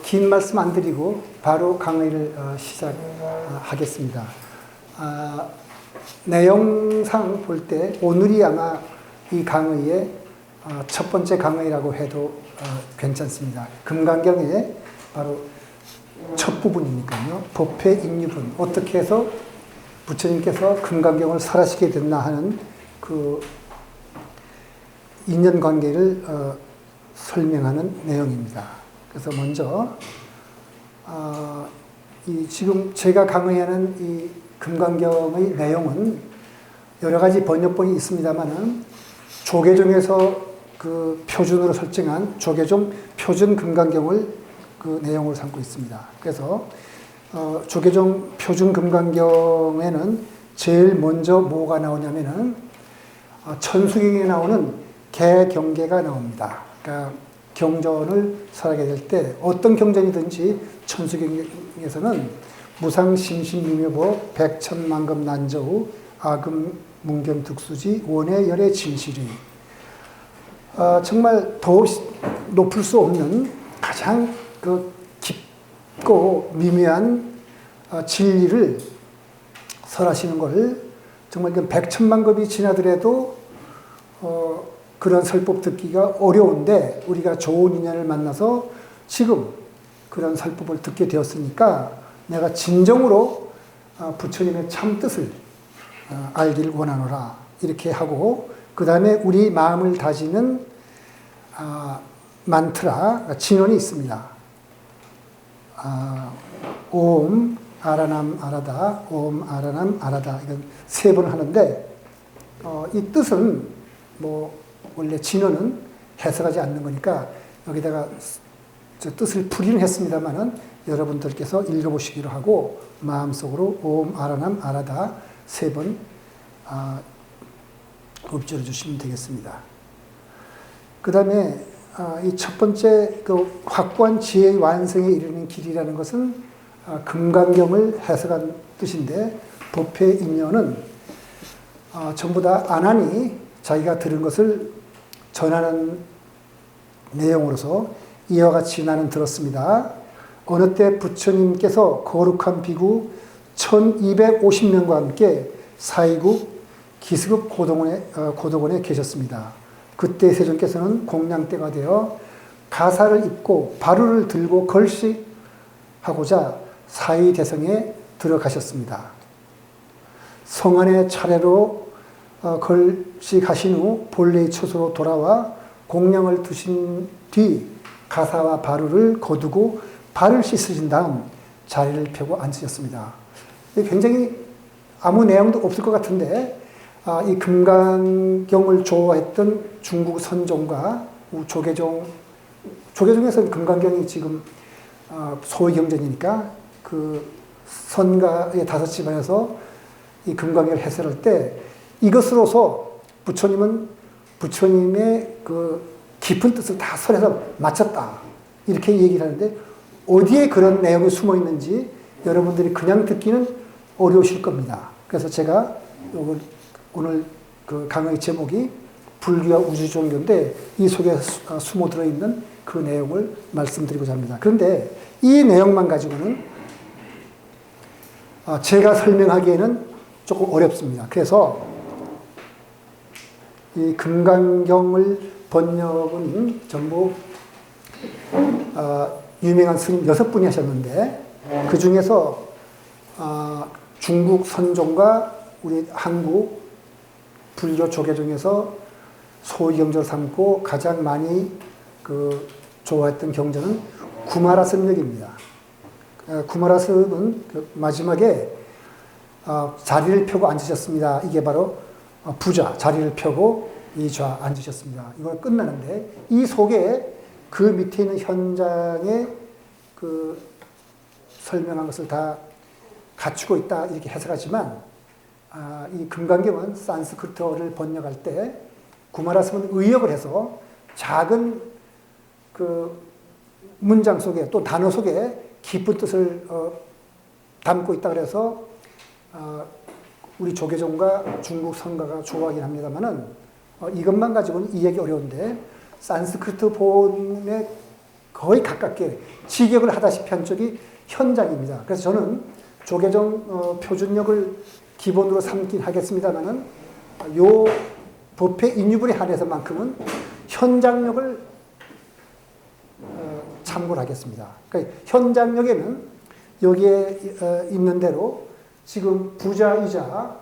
긴 말씀 안 드리고 바로 강의를 시작하겠습니다. 내용상 볼 때 오늘이 아마 이 강의의 첫 번째 강의라고 해도 괜찮습니다. 금강경의 바로 첫 부분이니까요. 법회 인유분, 어떻게 해서 부처님께서 금강경을 설하시게 됐나 하는 그 인연관계를 설명하는 내용입니다. 그래서 먼저 지금 제가 강의하는 이 금강경의 내용은 여러 가지 번역본이 있습니다만은 조계종에서 그 표준으로 설정한 조계종 표준 금강경을 그 내용으로 삼고 있습니다. 그래서 조계종 표준 금강경에는 제일 먼저 뭐가 나오냐면은 천수경에 나오는 개경계가 나옵니다. 그러니까 경전을 설하게 될 때 어떤 경전이든지 천수경에서는 무상심신미묘보 백천만급 난저우 아금 문견득수지 원의 열의 진실이 정말 더 높을 수 없는 가장 그 깊고 미묘한 진리를 설하시는 걸 정말 백천만급이 지나더라도 그런 설법 듣기가 어려운데 우리가 좋은 인연을 만나서 지금 그런 설법을 듣게 되었으니까 내가 진정으로 부처님의 참 뜻을 알기를 원하노라 이렇게 하고 그 다음에 우리 마음을 다지는 만트라 진언이 있습니다. 옴 아라남 아라다 옴 아라남 아라다 이건 3번 하는데 이 뜻은 뭐 원래 진언은 해석하지 않는 거니까 여기다가 저 뜻을 풀이는 했습니다만은 여러분들께서 읽어보시기로 하고 마음속으로 옴 아라남 아라다 3번 읊조려 주시면 되겠습니다. 그 다음에 이 첫 번째 그 확고한 지혜의 완성에 이르는 길이라는 것은 금강경을 해석한 뜻인데 법회 인연은 전부 다 아난이 자기가 들은 것을 전하는 내용으로서 이와 같이 나는 들었습니다. 어느 때 부처님께서 거룩한 비구 1250명과 함께 사이국 기스급 고도원에 계셨습니다. 그때 세존께서는 공양대가 되어 가사를 입고 바루를 들고 걸식하고자 사의대성에 들어가셨습니다. 성 안에 차례로 걸식하신 후 본래의 처소로 돌아와 공양을 두신 뒤 가사와 바루를 거두고 발을 씻으신 다음 자리를 펴고 앉으셨습니다. 굉장히 아무 내용도 없을 것 같은데 이 금강경을 좋아했던 중국 선종과 조계종에서는 금강경이 지금 소위 경전이니까 그 선가의 5집안에서 이 금강경을 해설할 때 이것으로서 부처님은 부처님의 그 깊은 뜻을 다 설해서 마쳤다. 이렇게 얘기를 하는데 어디에 그런 내용이 숨어 있는지 여러분들이 그냥 듣기는 어려우실 겁니다. 그래서 제가 오늘 그 강의 제목이 불교와 우주종교인데 이 속에 숨어 들어있는 그 내용을 말씀드리고자 합니다. 그런데 이 내용만 가지고는 제가 설명하기에는 조금 어렵습니다. 그래서 이 금강경을 번역은 전부 유명한 스님 6분이 하셨는데 그 중에서 중국 선종과 우리 한국 불교 조계종에서 소위 경전을 삼고 가장 많이 그 좋아했던 경전은 구마라스역입니다. 구마라스는 그 마지막에 자리를 펴고 앉으셨습니다. 이게 바로 부자, 자리를 펴고 이좌 앉으셨습니다. 이걸 끝나는데 이 속에 그 밑에 있는 현장에 그 설명한 것을 다 갖추고 있다 이렇게 해석하지만 이 금강경은 산스크리트어를 번역할 때 구마라스는 의역을 해서 작은 그 문장 속에 또 단어 속에 깊은 뜻을 담고 있다 그래서 우리 조계종과 중국 성가가 좋아하긴 합니다만은 이것만 가지고는 이해하기 어려운데 산스크리트 본의 거의 가깝게 직역을 하다시피 한 쪽이 현장입니다. 그래서 저는 조계종 표준역을 기본으로 삼긴 하겠습니다만은 요 법회 인유불에 한해서만큼은 현장역을 참고를 하겠습니다. 그러니까 현장역에는 여기에 있는 대로 지금 부자이자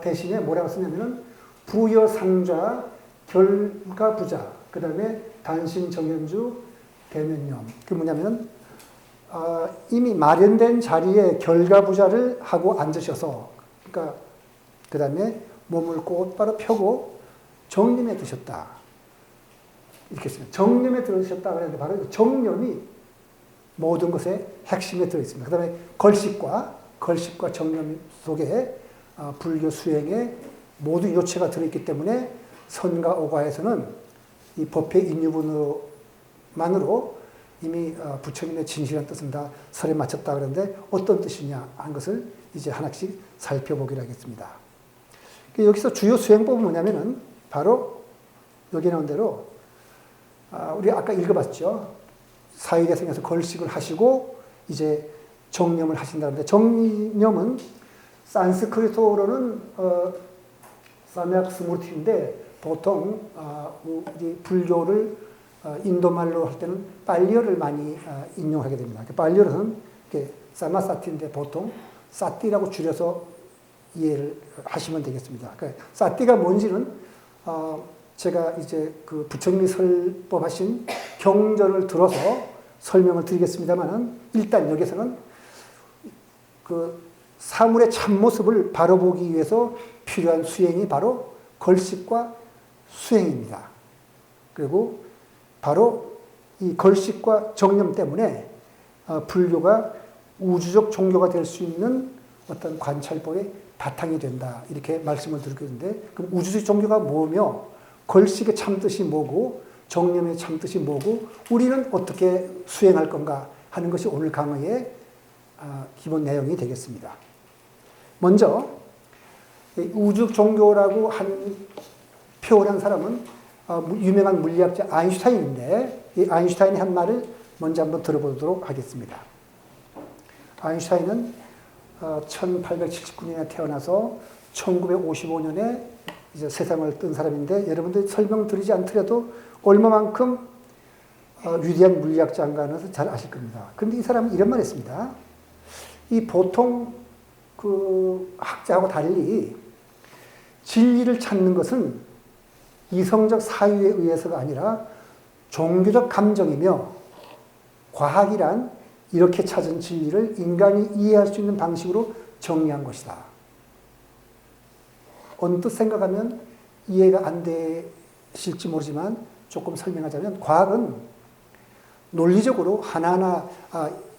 대신에 뭐라고 쓰냐면은 부여상좌 결가부자 그 다음에 단신정현주 대면염. 그 뭐냐면은 이미 마련된 자리에 결가부자를 하고 앉으셔서 그러니까 그 다음에 몸을 곧바로 펴고 정념에 드셨다. 이렇게 씁니다. 정념에 들어드셨다 그랬는데 바로 정념이 모든 것의 핵심에 들어있습니다. 그 다음에 걸식과 정념 속에 불교 수행에 모든 요체가 들어있기 때문에 선과 오가에서는 이 법회 인유분으로만으로 이미 부처님의 진실한 뜻은 다 설에 맞췄다 그러는데 어떤 뜻이냐 한 것을 이제 하나씩 살펴보기로 하겠습니다. 여기서 주요 수행법은 뭐냐면은 바로 여기 나온 대로 우리 아까 읽어봤죠. 사유대성에서 걸식을 하시고 이제 정념을 하신다는데 정념은 산스크리트어로는 사맥스무르티인데 보통 우리 불교를 인도말로 할 때는 빨리어를 많이 인용하게 됩니다. 빨리어는 사마사티인데 보통 사띠라고 줄여서 이해를 하시면 되겠습니다. 그러니까 사띠가 뭔지는 제가 이제 그 부처님이 설법하신 경전을 들어서 설명을 드리겠습니다만은 일단 여기서는 그 사물의 참모습을 바로 보기 위해서 필요한 수행이 바로 걸식과 수행입니다. 그리고 바로 이 걸식과 정념 때문에 불교가 우주적 종교가 될 수 있는 어떤 관찰법의 바탕이 된다. 이렇게 말씀을 드렸는데 그럼 우주적 종교가 뭐며 걸식의 참뜻이 뭐고 정념의 참뜻이 뭐고 우리는 어떻게 수행할 건가 하는 것이 오늘 강의의 기본 내용이 되겠습니다. 먼저 우주적 종교라고 표현한 사람은 유명한 물리학자 아인슈타인인데 이 아인슈타인이 한 말을 먼저 한번 들어보도록 하겠습니다. 아인슈타인은 1879년에 태어나서 1955년에 이제 세상을 뜬 사람인데 여러분들 설명드리지 않더라도 얼마만큼 위대한 물리학자인가는 잘 아실 겁니다. 그런데 이 사람은 이런 말 했습니다. 이 보통 그 학자하고 달리 진리를 찾는 것은 이성적 사유에 의해서가 아니라 종교적 감정이며 과학이란 이렇게 찾은 진리를 인간이 이해할 수 있는 방식으로 정리한 것이다. 언뜻 생각하면 이해가 안 되실지 모르지만 조금 설명하자면 과학은 논리적으로 하나하나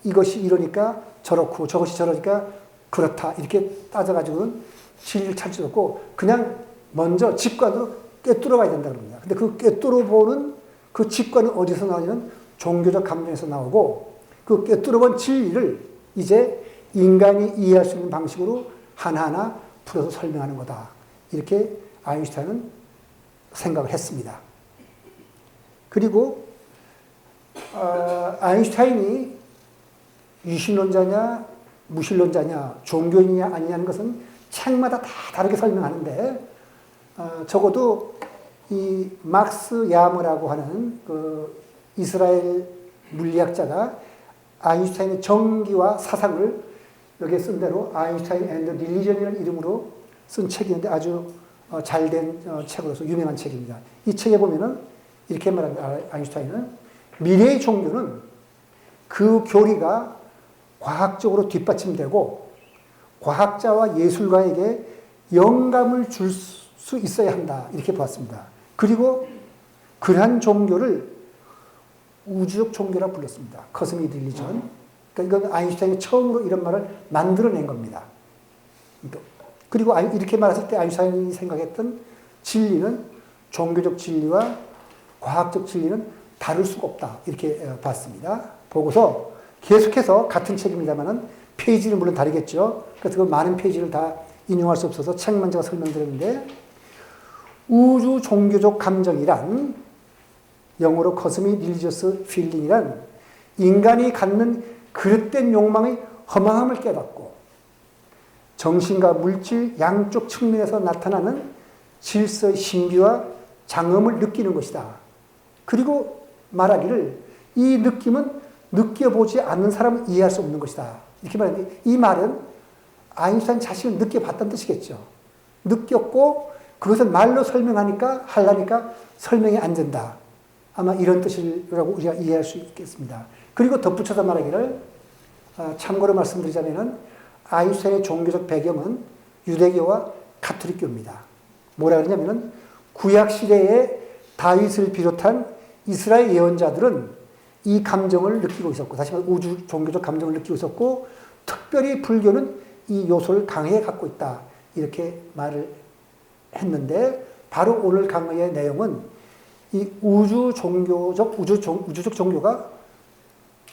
이것이 이러니까 저렇고 저것이 저러니까 그렇다 이렇게 따져가지고는 진리를 찾을 수 없고 그냥 먼저 직관으로 꿰뚫어 봐야 된다 그럽니다. 근데 그 꿰뚫어 보는 그 직관은 어디서 나오냐면 종교적 감정에서 나오고 그 꿰뚫어 본 진리를 이제 인간이 이해할 수 있는 방식으로 하나하나 풀어서 설명하는 거다. 이렇게 아인슈타인은 생각을 했습니다. 그리고 아인슈타인이 유신론자냐 무신론자냐 종교인이냐 아니냐는 것은 책마다 다 다르게 설명하는데 적어도 이 막스 야머라고 하는 그 이스라엘 물리학자가 아인슈타인의 정기와 사상을 여기에 쓴 대로 아인슈타인 앤드 릴리전이라는 이름으로 쓴 책이 있는데 아주 잘된 책으로서 유명한 책입니다. 이 책에 보면은 이렇게 말합니다. 아인슈타인은 미래의 종교는 그 교리가 과학적으로 뒷받침되고 과학자와 예술가에게 영감을 줄 수 있어야 한다. 이렇게 보았습니다. 그리고 그러한 종교를 우주적 종교라 불렀습니다. 커스믹 릴리전. 그러니까 이건 아인슈타인이 처음으로 이런 말을 만들어낸 겁니다. 그리고 이렇게 말했을 때 아인슈타인이 생각했던 진리는 종교적 진리와 과학적 진리는 다를 수가 없다. 이렇게 봤습니다. 보고서 계속해서 같은 책입니다만은 페이지는 물론 다르겠죠. 그래서 그 많은 페이지를 다 인용할 수 없어서 책만 제가 설명드렸는데 우주 종교적 감정이란 영어로 cosmic religious feeling이란 인간이 갖는 그릇된 욕망의 허망함을 깨닫고 정신과 물질 양쪽 측면에서 나타나는 질서의 신비와 장엄을 느끼는 것이다. 그리고 말하기를 이 느낌은 느껴보지 않는 사람은 이해할 수 없는 것이다. 이렇게 말하는데 이 말은 아인슈타인 자신을 느껴봤다는 뜻이겠죠. 느꼈고 그것을 말로 하려니까 설명이 안 된다. 아마 이런 뜻이라고 우리가 이해할 수 있겠습니다. 그리고 덧붙여서 말하기를 참고로 말씀드리자면은 아인슈타인의 종교적 배경은 유대교와 가톨릭교입니다. 뭐라 그러냐면은 구약 시대에 다윗을 비롯한 이스라엘 예언자들은 이 감정을 느끼고 있었고, 다시 말해 우주 종교적 감정을 느끼고 있었고, 특별히 불교는 이 요소를 강하게 갖고 있다. 이렇게 말을 했는데, 바로 오늘 강의의 내용은 이 우주적 종교가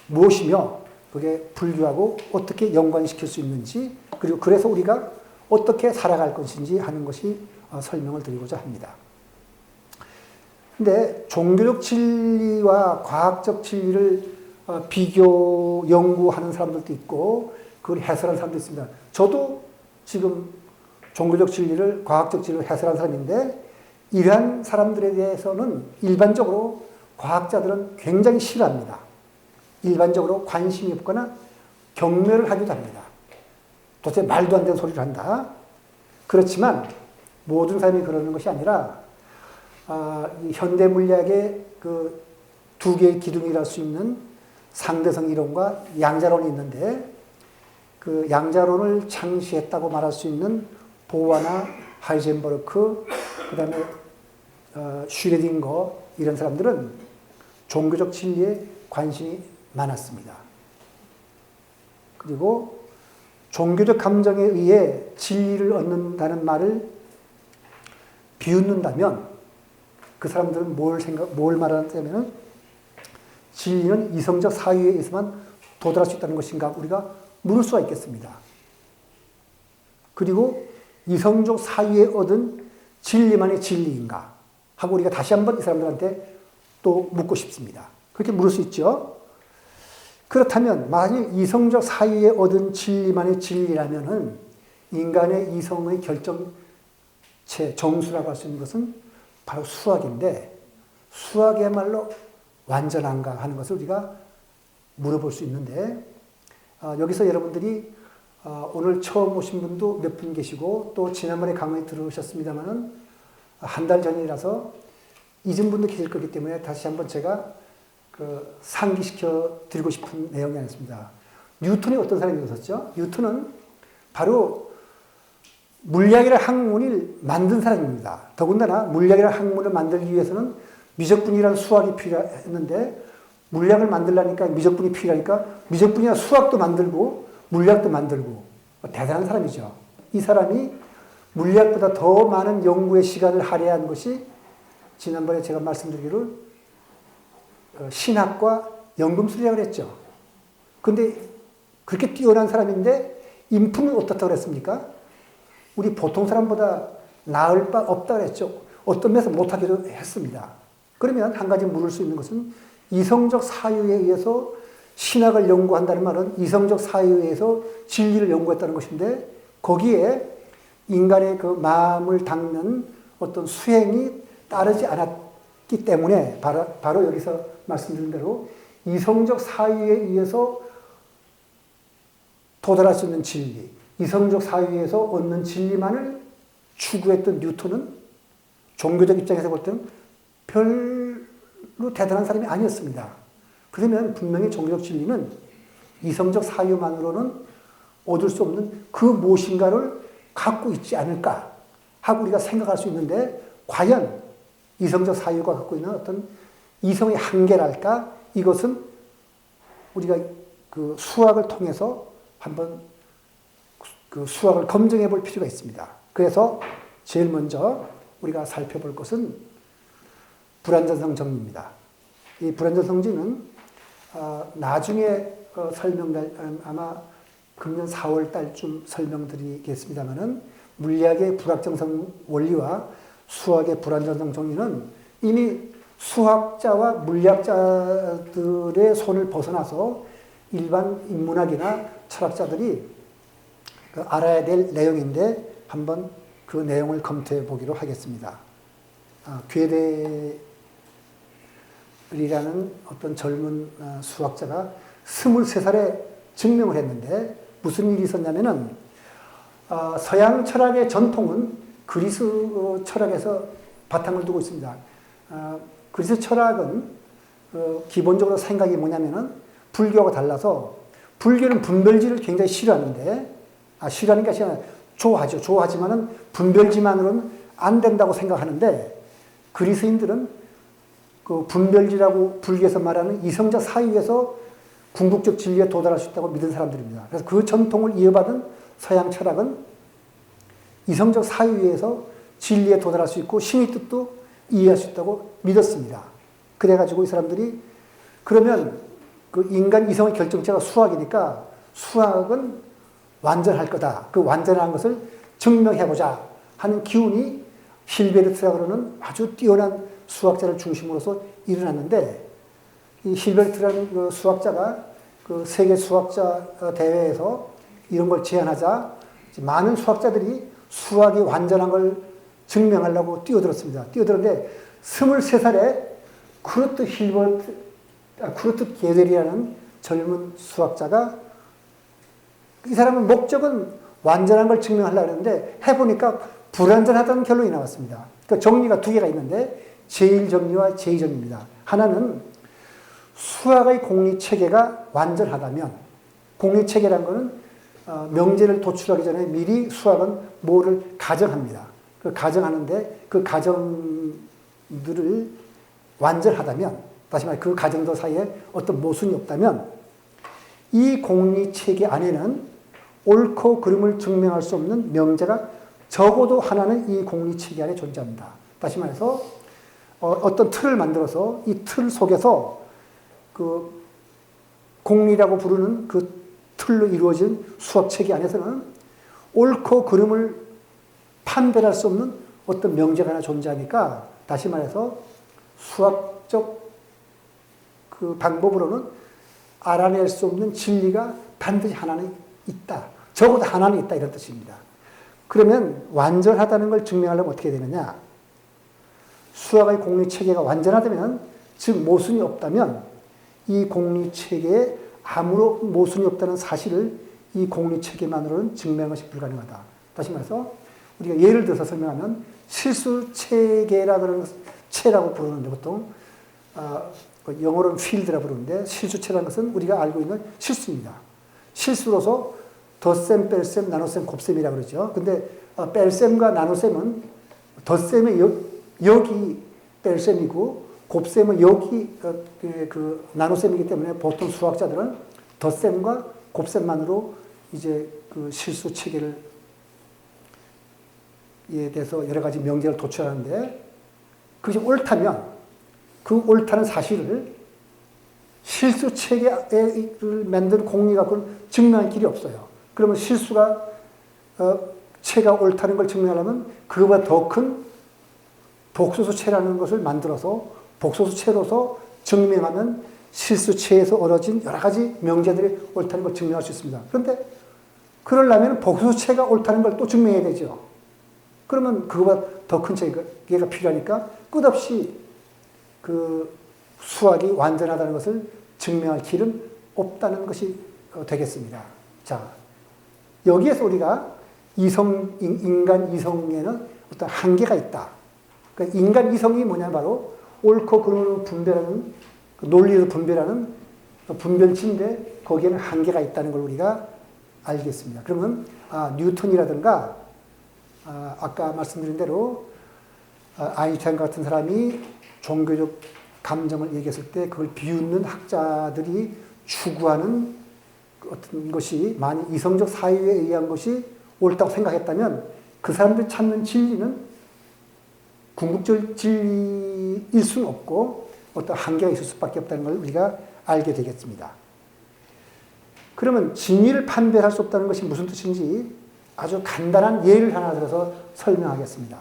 무엇이며, 그게 불교하고 어떻게 연관시킬 수 있는지, 그리고 그래서 우리가 어떻게 살아갈 것인지 하는 것이 설명을 드리고자 합니다. 근데 종교적 진리와 과학적 진리를 비교, 연구하는 사람들도 있고 그걸 해설하는 사람도 있습니다. 저도 지금 종교적 진리를, 과학적 진리를 해설하는 사람인데 이러한 사람들에 대해서는 일반적으로 과학자들은 굉장히 싫어합니다. 일반적으로 관심이 없거나 경멸을 하기도 합니다. 도대체 말도 안 되는 소리를 한다. 그렇지만 모든 사람이 그러는 것이 아니라 현대 물리학의 그 두 개의 기둥이라 할 수 있는 상대성 이론과 양자론이 있는데 그 양자론을 창시했다고 말할 수 있는 보아나 하이젠버그, 그 다음에 슈레딩거 이런 사람들은 종교적 진리에 관심이 많았습니다. 그리고 종교적 감정에 의해 진리를 얻는다는 말을 비웃는다면 그 사람들은 뭘 말하냐면 진리는 이성적 사유에 의해서만 도달할 수 있다는 것인가 우리가 물을 수가 있겠습니다. 그리고 이성적 사유에 얻은 진리만이 진리인가 하고 우리가 다시 한번 이 사람들한테 또 묻고 싶습니다. 그렇게 물을 수 있죠. 그렇다면 만일 이성적 사유에 얻은 진리만이 진리라면은 인간의 이성의 결정체, 정수라고 할 수 있는 것은 바로 수학인데 수학이야말로 완전한가 하는 것을 우리가 물어볼 수 있는데 여기서 여러분들이 오늘 처음 오신 분도 몇 분 계시고 또 지난번에 강의 들어오셨습니다마는 한 달 전이라서 잊은 분도 계실 거기 때문에 다시 한번 제가 상기시켜 드리고 싶은 내용이 아니었습니다. 뉴턴이 어떤 사람이었었죠? 뉴턴은 바로 물리학이라는 학문을 만든 사람입니다. 더군다나 물리학이라는 학문을 만들기 위해서는 미적분이라는 수학이 필요했는데 물리학을 만들려니까 미적분이 필요하니까 미적분이나 수학도 만들고 물리학도 만들고 대단한 사람이죠. 이 사람이 물리학보다 더 많은 연구의 시간을 할애한 것이 지난번에 제가 말씀드리기를 신학과 연금술이라고 그랬죠. 근데 그렇게 뛰어난 사람인데 인품은 어떻다고 그랬습니까? 우리 보통 사람보다 나을 바 없다고 그랬죠. 어떤 면에서 못하기도 했습니다. 그러면 한 가지 물을 수 있는 것은 이성적 사유에 의해서 신학을 연구한다는 말은 이성적 사유에 의해서 진리를 연구했다는 것인데 거기에 인간의 그 마음을 닦는 어떤 수행이 따르지 않았기 때문에 바로 여기서 말씀드린 대로 이성적 사유에 의해서 도달할 수 있는 진리, 이성적 사유에서 얻는 진리만을 추구했던 뉴턴은 종교적 입장에서 볼 때는 별로 대단한 사람이 아니었습니다. 그러면 분명히 종교적 진리는 이성적 사유만으로는 얻을 수 없는 그 무엇인가를 갖고 있지 않을까 하고 우리가 생각할 수 있는데 과연 이성적 사유가 갖고 있는 어떤 이성의 한계랄까? 이것은 우리가 그 수학을 통해서 한번 그 수학을 검증해 볼 필요가 있습니다. 그래서 제일 먼저 우리가 살펴볼 것은 불완전성 정리입니다. 이 불완전성 정리는 나중에 아마 금년 4월 달쯤 설명드리겠습니다만은 물리학의 불확정성 원리와 수학의 불완전성 정리는 이미 수학자와 물리학자들의 손을 벗어나서 일반 인문학이나 철학자들이 알아야 될 내용인데 한번 그 내용을 검토해 보기로 하겠습니다. 괴델이라는 어떤 젊은 수학자가 23살에 증명을 했는데 무슨 일이 있었냐면은 서양 철학의 전통은 그리스 철학에서 바탕을 두고 있습니다. 그리스 철학은 기본적으로 생각이 뭐냐면은 불교하고 달라서 불교는 분별지를 굉장히 싫어하는데 싫어하는 게 아니라 좋아하죠. 좋아하지만은 분별지만으로는 안 된다고 생각하는데 그리스인들은 그 분별지라고 불교에서 말하는 이성적 사유에서 궁극적 진리에 도달할 수 있다고 믿은 사람들입니다. 그래서 그 전통을 이어받은 서양 철학은 이성적 사유에서 진리에 도달할 수 있고 신의 뜻도 이해할 수 있다고 믿었습니다. 그래가지고 이 사람들이 그러면 그 인간 이성의 결정체가 수학이니까 수학은 완전할 거다. 그 완전한 것을 증명해보자 하는 기운이 힐베르트라고 그러는 아주 뛰어난 수학자를 중심으로서 일어났는데 이 힐베르트라는 그 수학자가 그 세계 수학자 대회에서 이런 걸 제안하자 많은 수학자들이 수학이 완전한 걸 증명하려고 뛰어들었습니다. 뛰어들었는데 23살에 쿠르트 게델이라는 젊은 수학자가 이 사람은 목적은 완전한 걸 증명하려고 했는데 해보니까 불완전하다는 결론이 나왔습니다. 그러니까 정리가 두 개가 있는데 제1정리와 제2정리입니다. 하나는 수학의 공리체계가 완전하다면 공리체계란 것은 명제를 도출하기 전에 미리 수학은 뭐를 가정합니다. 그 가정하는데 그 가정들을 완전하다면 다시 말해 그 가정들 사이에 어떤 모순이 없다면 이 공리체계 안에는 옳고 그름을 증명할 수 없는 명제가 적어도 하나는 이 공리체계 안에 존재합니다. 다시 말해서 어떤 틀을 만들어서 이 틀 속에서 그 공리라고 부르는 그 틀로 이루어진 수학체계 안에서는 옳고 그름을 판별할 수 없는 어떤 명제가 하나 존재하니까 다시 말해서 수학적 그 방법으로는 알아낼 수 없는 진리가 반드시 하나는 있다. 적어도 하나는 있다 이런 뜻입니다. 그러면 완전하다는 걸 증명하려면 어떻게 되느냐? 수학의 공리체계가 완전하다면 즉 모순이 없다면 이 공리체계에 아무런 모순이 없다는 사실을 이 공리체계만으로는 증명하는 것이 불가능하다. 다시 말해서 우리가 예를 들어서 설명하면 실수체계라고 체라고 부르는데 보통 영어로는 field라고 부르는데 실수체라는 것은 우리가 알고 있는 실수입니다. 실수로서 덧셈, 뺄셈, 나눗셈, 곱셈이라고 그러죠. 근데 뺄셈과 나눗셈은 덧셈의 여기 뺄셈이고 곱셈은 여기 그 나눗셈이기 때문에 보통 수학자들은 덧셈과 곱셈만으로 이제 그 실수 체계를 에 대해서 여러 가지 명제를 도출하는데 그것이 옳다면 그 옳다는 사실을 실수 체계를 만든 공리 갖고는 증명할 길이 없어요. 그러면 실수가 체가 옳다는 걸 증명하려면 그거보다 더 큰 복소수체라는 것을 만들어서 복소수체로서 증명하면 실수체에서 얻어진 여러 가지 명제들이 옳다는 걸 증명할 수 있습니다. 그런데 그러려면 복소수체가 옳다는 걸 또 증명해야 되죠. 그러면 그거보다 더 큰 체계가 필요하니까 끝없이 그 수학이 완전하다는 것을 증명할 길은 없다는 것이 되겠습니다. 자, 여기에서 우리가 인간 이성에는 어떤 한계가 있다. 그러니까 인간 이성이 뭐냐 바로 옳고 그름을 분별하는 논리를 분별하는 분별치인데 거기에는 한계가 있다는 걸 우리가 알겠습니다. 그러면 뉴턴이라든가 아까 말씀드린 대로 아인슈타인 같은 사람이 종교적 감정을 얘기했을 때 그걸 비웃는 학자들이 추구하는 어떤 것이 만약 이성적 사유에 의한 것이 옳다고 생각했다면 그 사람들이 찾는 진리는 궁극적 진리일 수는 없고 어떤 한계가 있을 수밖에 없다는 걸 우리가 알게 되겠습니다. 그러면 진리를 판별할 수 없다는 것이 무슨 뜻인지 아주 간단한 예를 하나 들어서 설명하겠습니다.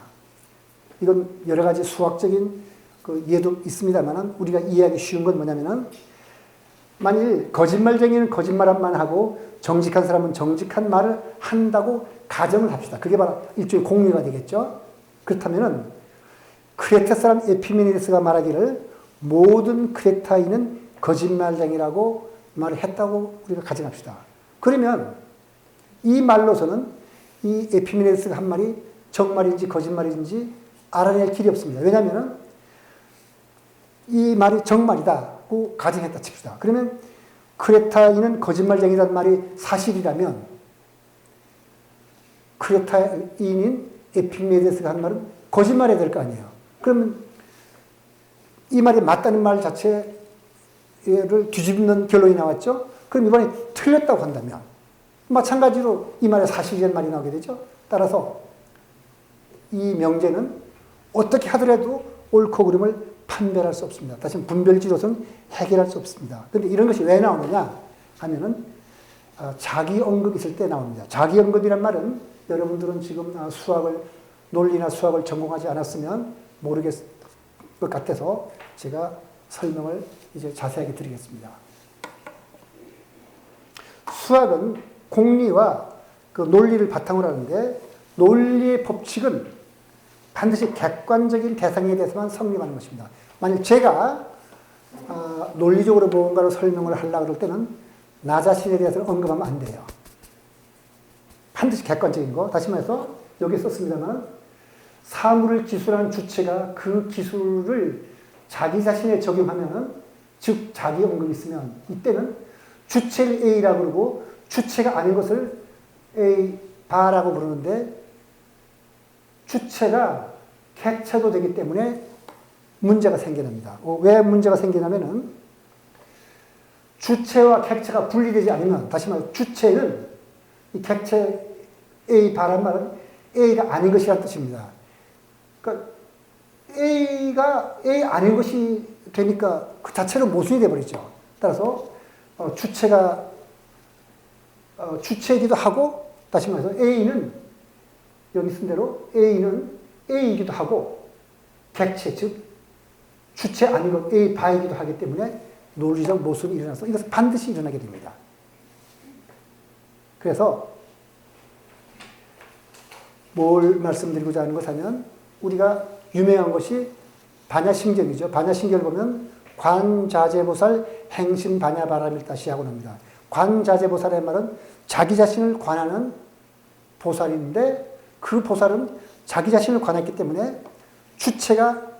이건 여러 가지 수학적인 그 예도 있습니다만 우리가 이해하기 쉬운 건 뭐냐면은 만일 거짓말쟁이는 거짓말만 하고 정직한 사람은 정직한 말을 한다고 가정을 합시다. 그게 바로 일종의 공리가 되겠죠. 그렇다면은 크레타 사람 에피메니데스가 말하기를 모든 크레타인은 거짓말쟁이라고 말을 했다고 우리가 가정합시다. 그러면 이 말로서는 이 에피메니데스가 한 말이 정말인지 거짓말인지 알아낼 길이 없습니다. 왜냐하면 이 말이 정말이다고 가정했다 칩시다. 그러면 크레타인은 거짓말쟁이라는 말이 사실이라면 크레타인인 에피메니데스가 한 말은 거짓말해야 될 거 아니에요. 그러면 이 말이 맞다는 말 자체를 뒤집는 결론이 나왔죠. 그럼 이번에 틀렸다고 한다면 마찬가지로 이 말에 사실이라는 말이 나오게 되죠. 따라서 이 명제는 어떻게 하더라도 옳고 그름을 판별할 수 없습니다. 다시 분별지로서는 해결할 수 없습니다. 그런데 이런 것이 왜 나오느냐 하면은 자기 언급이 있을 때 나옵니다. 자기 언급이란 말은 여러분들은 지금 논리나 수학을 전공하지 않았으면 모르겠을 것 같아서 제가 설명을 이제 자세하게 드리겠습니다. 수학은 공리와 그 논리를 바탕으로 하는데 논리의 법칙은 반드시 객관적인 대상에 대해서만 성립하는 것입니다. 만약 제가 논리적으로 무언가를 설명을 하려고 그럴 때는 나 자신에 대해서는 언급하면 안 돼요. 반드시 객관적인 거. 다시 말해서 여기 썼습니다만 사물을 기술하는 주체가 그 기술을 자기 자신에 적용하면은 즉 자기 언급이 있으면 이때는 주체를 A라고 그러고 주체가 아닌 것을 A 바라고 부르는데 주체가 객체도 되기 때문에 문제가 생겨납니다. 왜 문제가 생기냐면은 주체와 객체가 분리되지 않으면 다시 말해 주체는 이 객체 A 바란 말은 A가 아닌 것이라는 뜻입니다. 그러니까 A가 A 아닌 것이 되니까 그 자체로 모순이 되어버리죠. 따라서 주체가 주체이기도 하고 다시 말해서 A는 여기 쓴 대로 A는 A이기도 하고 객체 즉 주체 아닌 것 A 바이기도 하기 때문에 논리적 모순이 일어나서 이것은 반드시 일어나게 됩니다. 그래서 뭘 말씀드리고자 하는 것하면 우리가 유명한 것이 반야심경이죠. 반야심경을 보면 관자재보살 행심반야바라밀다시하고 납니다. 관자재보살의 말은 자기 자신을 관하는 보살인데 그 보살은 자기 자신을 관했기 때문에 주체가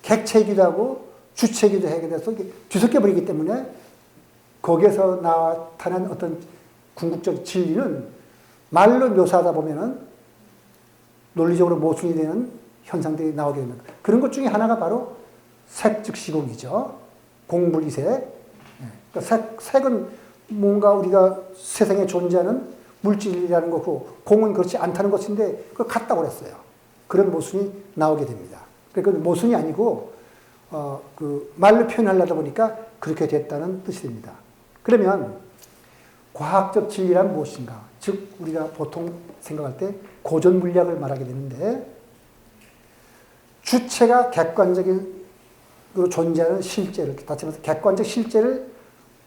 객체이기도 하고 주체이기도 하게 돼서 뒤섞여 버리기 때문에 거기에서 나타난 어떤 궁극적 진리는 말로 묘사하다 보면은 논리적으로 모순이 되는 현상들이 나오게 됩니다. 그런 것 중에 하나가 바로 색 즉 시공이죠. 공분이색. 그러니까 색은 뭔가 우리가 세상에 존재하는 물질이라는 거고 공은 그렇지 않다는 것인데 그걸 같다고 그랬어요. 그런 모순이 나오게 됩니다. 그러니까 모순이 아니고 그 말로 표현하려다 보니까 그렇게 됐다는 뜻이 됩니다. 그러면 과학적 진리란 무엇인가? 즉 우리가 보통 생각할 때 고전 물리학을 말하게 되는데 주체가 객관적으로 존재하는 실제를 다시 말해서 객관적 실제를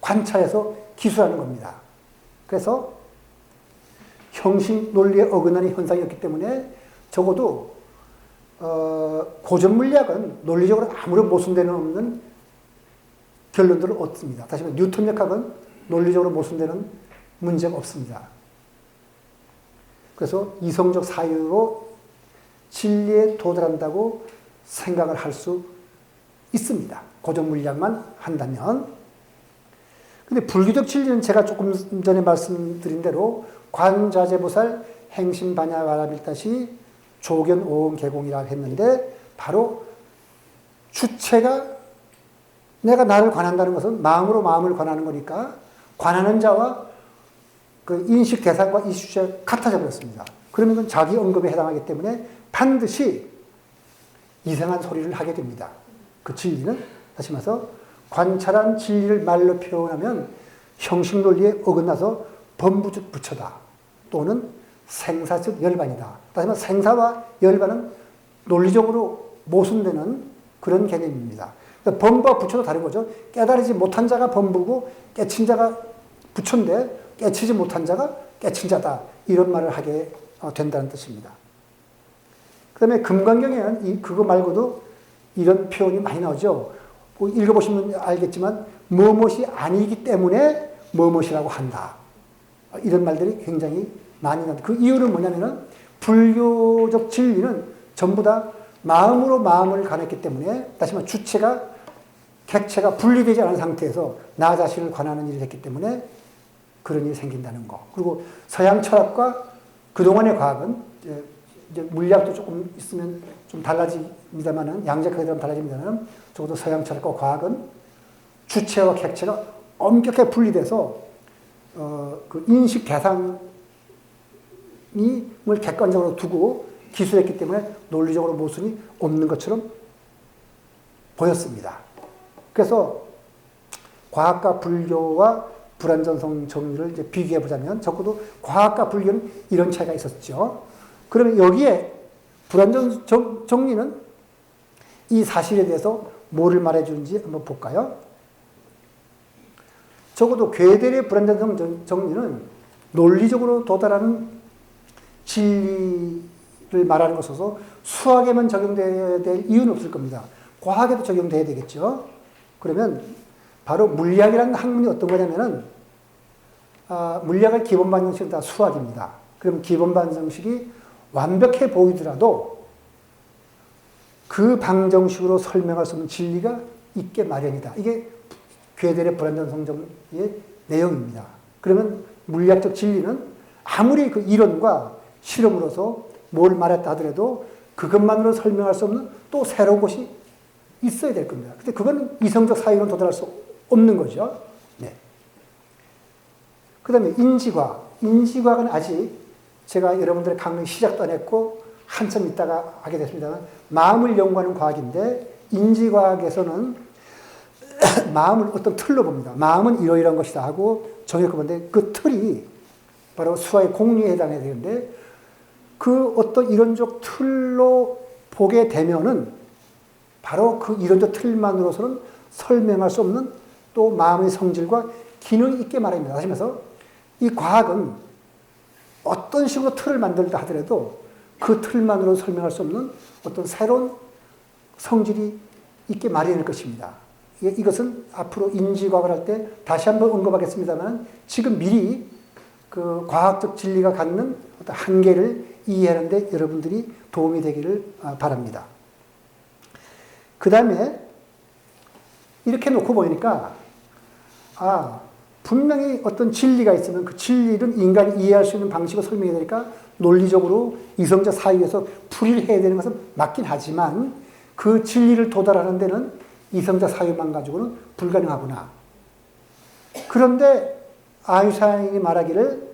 관찰해서 기술하는 겁니다. 그래서 형식 논리에 어긋나는 현상이었기 때문에 적어도 고전 물리학은 논리적으로 아무런 모순되는 없는 결론들을 얻습니다. 다시 말해 뉴턴력학은 논리적으로 모순되는 문제가 없습니다. 그래서 이성적 사유로 진리에 도달한다고 생각을 할 수 있습니다. 고전 물리학만 한다면. 근데 불교적 진리는 제가 조금 전에 말씀드린 대로 관자재보살 행심반야바라밀다시 조견오음개공이라고 했는데 바로 주체가 내가 나를 관한다는 것은 마음으로 마음을 관하는 거니까 관하는 자와 그 인식 대상과 이 주체가 같아져 버렸습니다. 그러면 그건 자기 언급에 해당하기 때문에 반드시 이상한 소리를 하게 됩니다. 그 진리는 다시 말해서 관찰한 진리를 말로 표현하면 형식 논리에 어긋나서 범부즉 부처다. 또는 생사즉 열반이다. 다시 말해 생사와 열반은 논리적으로 모순되는 그런 개념입니다. 그러니까 범부와 부처도 다른 거죠. 깨달지 못한 자가 범부고 깨친 자가 부처인데 깨치지 못한 자가 깨친 자다. 이런 말을 하게 된다는 뜻입니다. 그 다음에 금강경에는 그거 말고도 이런 표현이 많이 나오죠. 읽어보시면 알겠지만 무엇이 아니기 때문에 무엇이라고 한다. 이런 말들이 굉장히 많이 나옵니다. 그 이유는 뭐냐면은 불교적 진리는 전부 다 마음으로 마음을 관했기 때문에 다시 말해 주체가 객체가 분리되지 않은 상태에서 나 자신을 관하는 일을 했기 때문에 그런 일이 생긴다는 거. 그리고 서양 철학과 그동안의 과학은 이제 물리학도 조금 있으면 좀 달라집니다만은 양적하게 되면 달라집니다만은 적어도 서양 철학과 과학은 주체와 객체가 엄격하게 분리돼서 그 인식 대상을 객관적으로 두고 기술했기 때문에 논리적으로 모순이 없는 것처럼 보였습니다. 그래서 과학과 불교와 불완전성 정리를 이제 비교해 보자면 적어도 과학과 불교는 이런 차이가 있었죠. 그러면 여기에 불완전 정리는 이 사실에 대해서 뭐를 말해주는지 한번 볼까요? 적어도 괴델의 불완전성 정리는 논리적으로 도달하는 진리를 말하는 것으로서 수학에만 적용되어야 될 이유는 없을 겁니다. 과학에도 적용돼야 되겠죠. 그러면 바로 물리학이라는 학문이 어떤 거냐면은 물리학의 기본 반정식은 다 수학입니다. 그럼 기본 반정식이 완벽해 보이더라도 그 방정식으로 설명할 수 없는 진리가 있게 마련이다. 이게 괴델의 불완전성 정리의 내용입니다. 그러면 물리학적 진리는 아무리 그 이론과 실험으로서 뭘 말했다 하더라도 그것만으로 설명할 수 없는 또 새로운 것이 있어야 될 겁니다. 근데 그건 이성적 사유는 도달할 수 없는 거죠. 네. 그 다음에 인지과학. 인지과학은 아직 제가 여러분들의 강의 시작도 안 했고 한참 있다가 하게 됐습니다만 마음을 연구하는 과학인데 인지과학에서는 마음을 어떤 틀로 봅니다. 마음은 이러이러한 것이다 하고 정의를 보는데 그 틀이 바로 수화의 공리에 해당해야 되는데 그 어떤 이론적 틀로 보게 되면은 바로 그 이론적 틀만으로서는 설명할 수 없는 또 마음의 성질과 기능이 있게 말합니다. 다시 말해서 이 과학은 어떤 식으로 틀을 만들다 하더라도 그 틀만으로 설명할 수 없는 어떤 새로운 성질이 있게 마련할 것입니다. 이것은 앞으로 인지과학을 할 때 다시 한번 언급하겠습니다만 지금 미리 그 과학적 진리가 갖는 어떤 한계를 이해하는 데 여러분들이 도움이 되기를 바랍니다. 그 다음에 이렇게 놓고 보니까 분명히 어떤 진리가 있으면 그 진리는 인간이 이해할 수 있는 방식으로 설명해야 되니까 논리적으로 이성적 사유에서 풀이를 해야 되는 것은 맞긴 하지만 그 진리를 도달하는 데는 이성적 사유만 가지고는 불가능하구나. 그런데 아인슈타인이 말하기를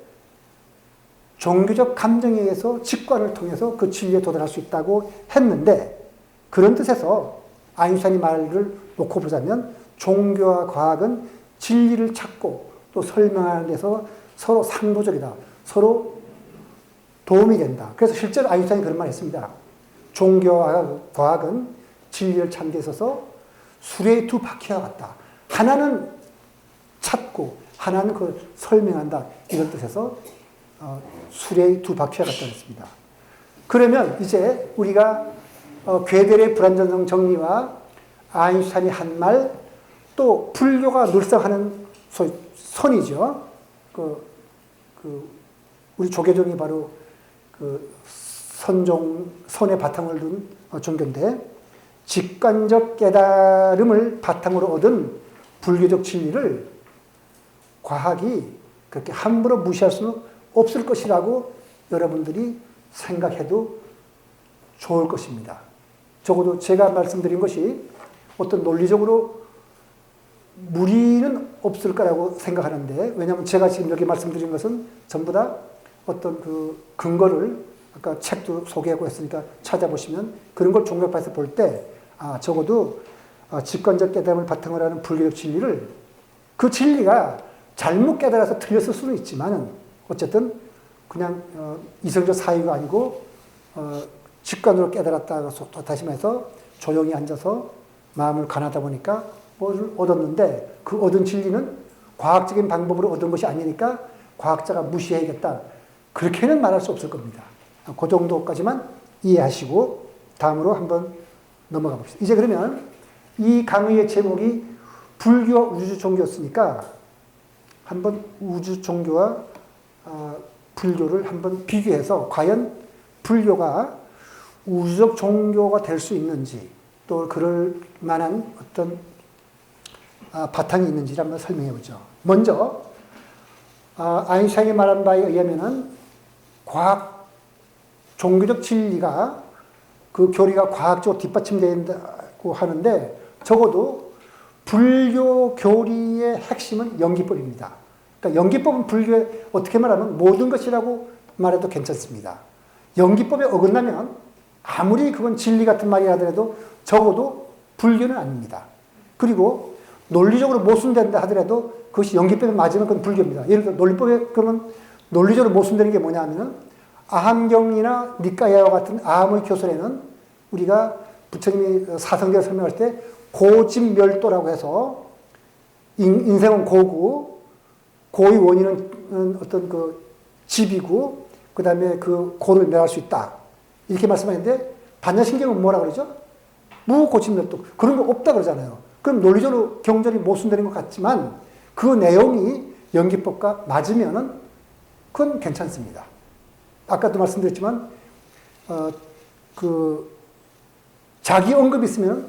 종교적 감정에 의해서 직관을 통해서 그 진리에 도달할 수 있다고 했는데 그런 뜻에서 아인슈타인의 말을 놓고 보자면 종교와 과학은 진리를 찾고 또 설명하는 데서 서로 상도적이다. 서로 도움이 된다. 그래서 실제로 아인슈타인이 그런 말을 했습니다. 종교와 과학은 진리를 찾는 데 있어서 수레의 두 바퀴와 같다. 하나는 찾고 하나는 그걸 설명한다. 이런 뜻에서 수레의 두 바퀴와 같다고 했습니다. 그러면 이제 우리가 괴델의 불완전성 정리와 아인슈타인이 한 말, 또 불교가 늘상 하는 선이죠. 우리 조계종이 바로 선의 바탕을 둔 종교인데 직관적 깨달음을 바탕으로 얻은 불교적 진리를 과학이 그렇게 함부로 무시할 수는 없을 것이라고 여러분들이 생각해도 좋을 것입니다. 적어도 제가 말씀드린 것이 어떤 논리적으로 무리는 없을 거라고 생각하는데 왜냐하면 제가 지금 여기 말씀드린 것은 전부 다 어떤 그 근거를 아까 책도 소개하고 했으니까 찾아보시면 그런 걸 종교파에서 볼 때 적어도 직관적 깨달음을 바탕으로 하는 불교적 진리를 그 진리가 잘못 깨달아서 틀렸을 수는 있지만은 어쨌든 그냥 이성적 사유가 아니고 직관으로 깨달았다고 다시 말해서 조용히 앉아서 마음을 관하다 보니까 뭘 얻었는데 그 얻은 진리는 과학적인 방법으로 얻은 것이 아니니까 과학자가 무시해야겠다. 그렇게는 말할 수 없을 겁니다. 그 정도까지만 이해하시고 다음으로 한번 넘어가 봅시다. 이제 그러면 이 강의의 제목이 불교와 우주 종교였으니까 한번 우주 종교와 불교를 한번 비교해서 과연 불교가 우주적 종교가 될 수 있는지 또 그럴 만한 어떤 바탕이 있는지를 한번 설명해 보죠. 먼저 아인슈타인이 말한 바에 의하면은 과학, 종교적 진리가 그 교리가 과학적으로 뒷받침된다고 하는데 적어도 불교 교리의 핵심은 연기법입니다. 그러니까 연기법은 불교에 어떻게 말하면 모든 것이라고 말해도 괜찮습니다. 연기법에 어긋나면 아무리 그건 진리 같은 말이 하더라도 적어도 불교는 아닙니다. 그리고 논리적으로 모순된다 하더라도 그것이 연기법에 맞으면 그건 불교입니다. 예를 들어 논리법에 그러면 논리적으로 모순되는 게 뭐냐 하면은 아함경이나 니까야와 같은 아함의 교설에는 우리가 부처님이 사성제를 설명할 때 고집멸도라고 해서 인생은 고고 고의 원인은 어떤 그 집이고 그 다음에 그 고를 멸할 수 있다. 이렇게 말씀하는데 반야신경은 뭐라 그러죠? 무고집멸도. 그런 거 없다 그러잖아요. 그럼 논리적으로 경전이 모순되는 것 같지만 그 내용이 연기법과 맞으면은 그건 괜찮습니다. 아까도 말씀드렸지만 자기 언급이 있으면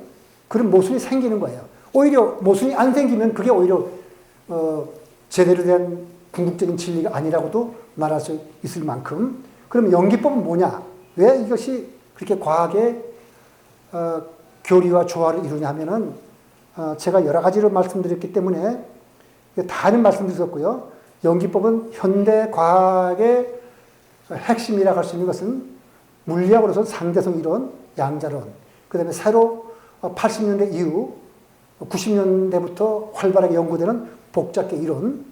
그런 모순이 생기는 거예요. 오히려 모순이 안 생기면 그게 오히려 제대로 된 궁극적인 진리가 아니라고도 말할 수 있을 만큼 그럼 연기법은 뭐냐? 왜 이것이 그렇게 과학의 교리와 조화를 이루냐 하면은 제가 여러 가지로 말씀드렸기 때문에 다는 말씀드렸고요. 연기법은 현대 과학의 핵심이라고 할 수 있는 것은 물리학으로서는 상대성 이론, 양자론, 그 다음에 새로 80년대 이후 90년대부터 활발하게 연구되는 복잡계 이론,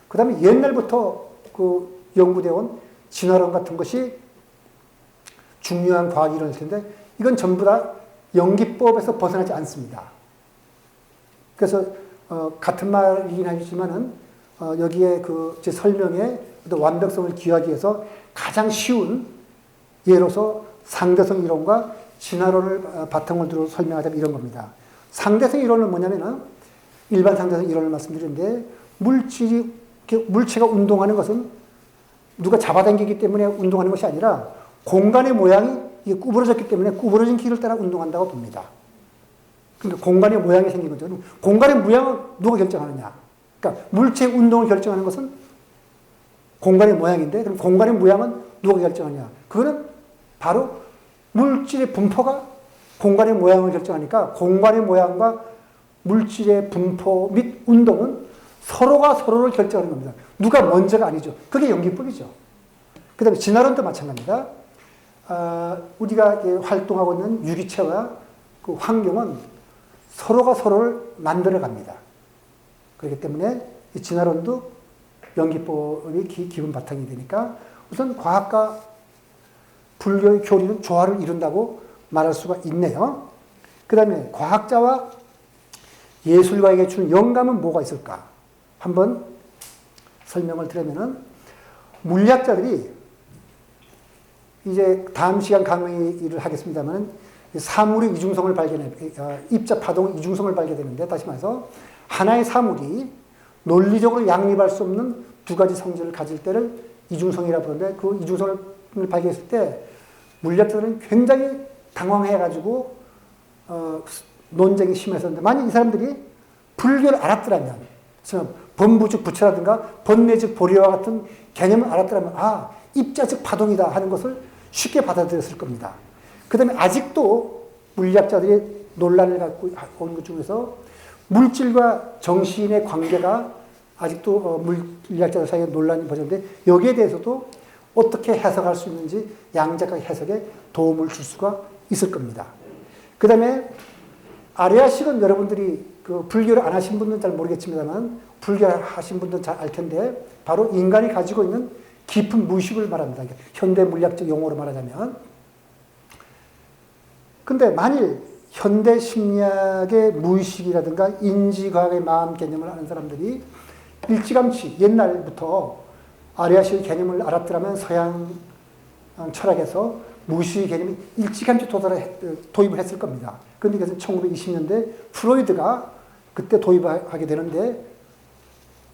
그 다음에 옛날부터 그 연구되어 온 진화론 같은 것이 중요한 과학 이론일 텐데 이건 전부 다 연기법에서 벗어나지 않습니다. 그래서 같은 말이긴 하지만은 여기에 그 제 설명에 완벽성을 기하기 위해서 가장 쉬운 예로서 상대성 이론과 진화론을 바탕을 두고 설명하자면 이런 겁니다. 상대성 이론은 뭐냐면은 일반 상대성 이론을 말씀드리는데 물체가 운동하는 것은 누가 잡아당기기 때문에 운동하는 것이 아니라 공간의 모양이 구부러졌기 때문에 구부러진 길을 따라 운동한다고 봅니다. 그러니까 공간의 모양이 생긴 거죠. 공간의 모양은 누가 결정하느냐? 그러니까 물체의 운동을 결정하는 것은 공간의 모양인데 그럼 공간의 모양은 누가 결정하느냐? 그거는 바로 물질의 분포가 공간의 모양을 결정하니까 공간의 모양과 물질의 분포 및 운동은 서로가 서로를 결정하는 겁니다. 누가 먼저가 아니죠. 그게 연기법이죠. 그 다음에 진화론도 마찬가지입니다. 우리가 활동하고 있는 유기체와 그 환경은 서로가 서로를 만들어 갑니다. 그렇기 때문에 이 진화론도 연기법이 기본 바탕이 되니까 우선 과학과 불교의 교리는 조화를 이룬다고 말할 수가 있네요. 그 다음에 과학자와 예술가에게 주는 영감은 뭐가 있을까? 한번 설명을 드리면은 물리학자들이 이제 다음 시간 강의를 하겠습니다만 사물의 이중성을 발견해 입자 파동 이중성을 발견했는데 다시 말해서 하나의 사물이 논리적으로 양립할 수 없는 두 가지 성질을 가질 때를 이중성이라고 부르는데 그 이중성을 발견했을 때 물리학자들은 굉장히 당황해가지고 논쟁이 심했었는데 만약 이 사람들이 불교를 알았더라면 번부 즉 부처라든가 번뇌 즉 보리와 같은 개념을 알았더라면 입자 즉 파동이다 하는 것을 쉽게 받아들였을 겁니다. 그 다음에 아직도 물리학자들이 논란을 갖고 온 것 중에서 물질과 정신의 관계가 아직도 물리학자들 사이에 논란이 벌어졌는데 여기에 대해서도 어떻게 해석할 수 있는지 양자적 해석에 도움을 줄 수가 있을 겁니다. 그 다음에 아레아식은 여러분들이 그 불교를 안 하신 분들은 잘 모르겠습니다만 불교를 하신 분들은 잘 알 텐데 바로 인간이 가지고 있는 깊은 무의식을 말합니다. 현대 물리학적 용어로 말하자면 근데 만일 현대 심리학의 무의식이라든가 인지과학의 마음 개념을 아는 사람들이 일찌감치 옛날부터 아리아식의 개념을 알았더라면 서양 철학에서 무의식의 개념이 일찌감치 도입을 했을 겁니다. 그런데 이것은 1920년대 프로이드가 그때 도입하게 되는데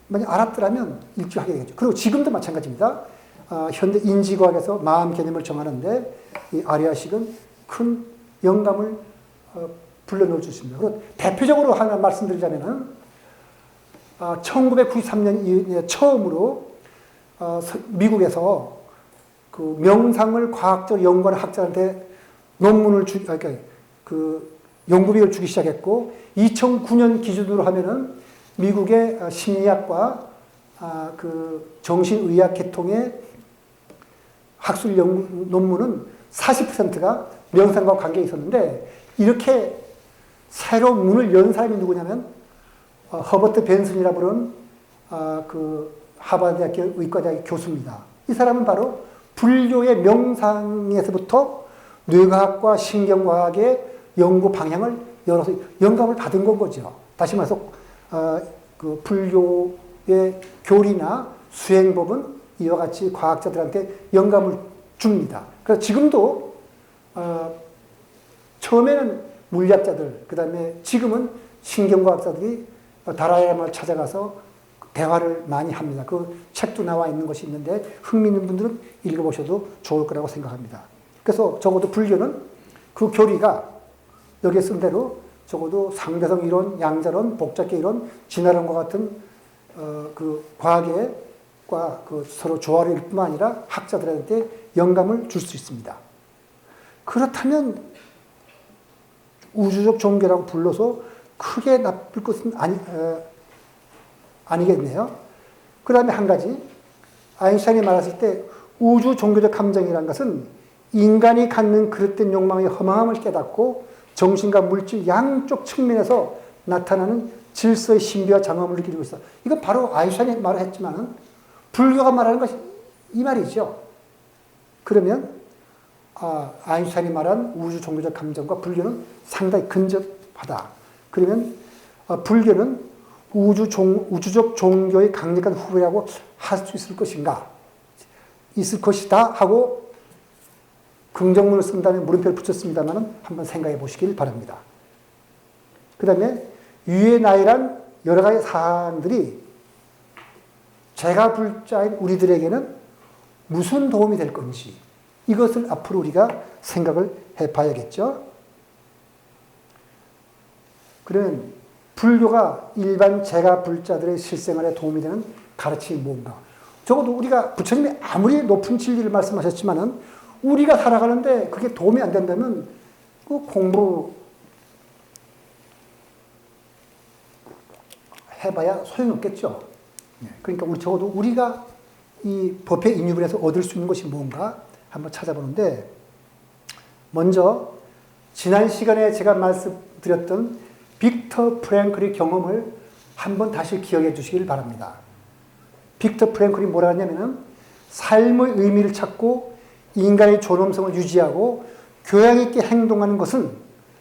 만약 알았더라면 일찍 하게 되겠죠. 그리고 지금도 마찬가지입니다. 현대 인지과학에서 마음 개념을 정하는데 이 아리아식은 큰 영감을 불러넣을 수 있습니다. 그리고 대표적으로 하나 말씀드리자면은 1993년 이후에 처음으로 미국에서 그 명상을 과학적으로 연구하는 학자한테 논문을 그러니까 그 연구비를 주기 시작했고 2009년 기준으로 하면은 미국의 심리학과 그 정신의학 계통의 학술 연구 논문은 40%가 명상과 관계가 있었는데 이렇게 새로운 문을 연 사람이 누구냐면 허버트 벤슨이라 부르는 그 하버드대학교 의과대학 교수입니다. 이 사람은 바로 불교의 명상에서부터 뇌과학과 신경과학의 연구 방향을 열어서 영감을 받은 건 거죠. 다시 말해서 그 불교의 교리나 수행법은 이와 같이 과학자들한테 영감을 줍니다. 그래서 지금도 처음에는 물리학자들, 그 다음에 지금은 신경과학자들이 다라이라마를 찾아가서 대화를 많이 합니다. 그 책도 나와 있는 것이 있는데 흥미있는 분들은 읽어보셔도 좋을 거라고 생각합니다. 그래서 적어도 불교는 그 교리가 여기에 쓴 대로 적어도 상대성 이론, 양자론, 복잡계 이론, 진화론과 같은 그 과학과 그 서로 조화를 뿐만 아니라 학자들한테 영감을 줄 수 있습니다. 그렇다면 우주적 종교라고 불러서 크게 나쁠 것은 아니겠네요. 그 다음에 한 가지, 아인슈타인이 말했을 때 우주 종교적 감정이라는 것은 인간이 갖는 그릇된 욕망의 허망함을 깨닫고 정신과 물질 양쪽 측면에서 나타나는 질서의 신비와 장엄을 느끼고 있어. 이건 바로 아인슈타인이 말을 했지만은 불교가 말하는 것이 이 말이죠. 그러면 아인슈타인이 말한 우주 종교적 감정과 불교는 상당히 근접하다. 그러면 불교는 우주적 종교의 강력한 후배라고 할 수 있을 것인가? 있을 것이다 하고 긍정문을 쓴 다음에 물음표를 붙였습니다만 한번 생각해 보시길 바랍니다. 그 다음에 유의 나이란 여러 가지 사항들이 제가 불자인 우리들에게는 무슨 도움이 될 건지 이것을 앞으로 우리가 생각을 해봐야겠죠. 그러면 불교가 일반 제가 불자들의 실생활에 도움이 되는 가르침이 뭔가. 적어도 우리가 부처님이 아무리 높은 진리를 말씀하셨지만은 우리가 살아가는데 그게 도움이 안 된다면 그 공부 해봐야 소용없겠죠. 그러니까 적어도 우리가 이 법의 인유분에서 얻을 수 있는 것이 뭔가 한번 찾아보는데 먼저 지난 시간에 제가 말씀드렸던 빅터 프랭클의 경험을 한번 다시 기억해 주시길 바랍니다. 빅터 프랭클이 뭐라 하냐면은 삶의 의미를 찾고 인간의 존엄성을 유지하고 교양 있게 행동하는 것은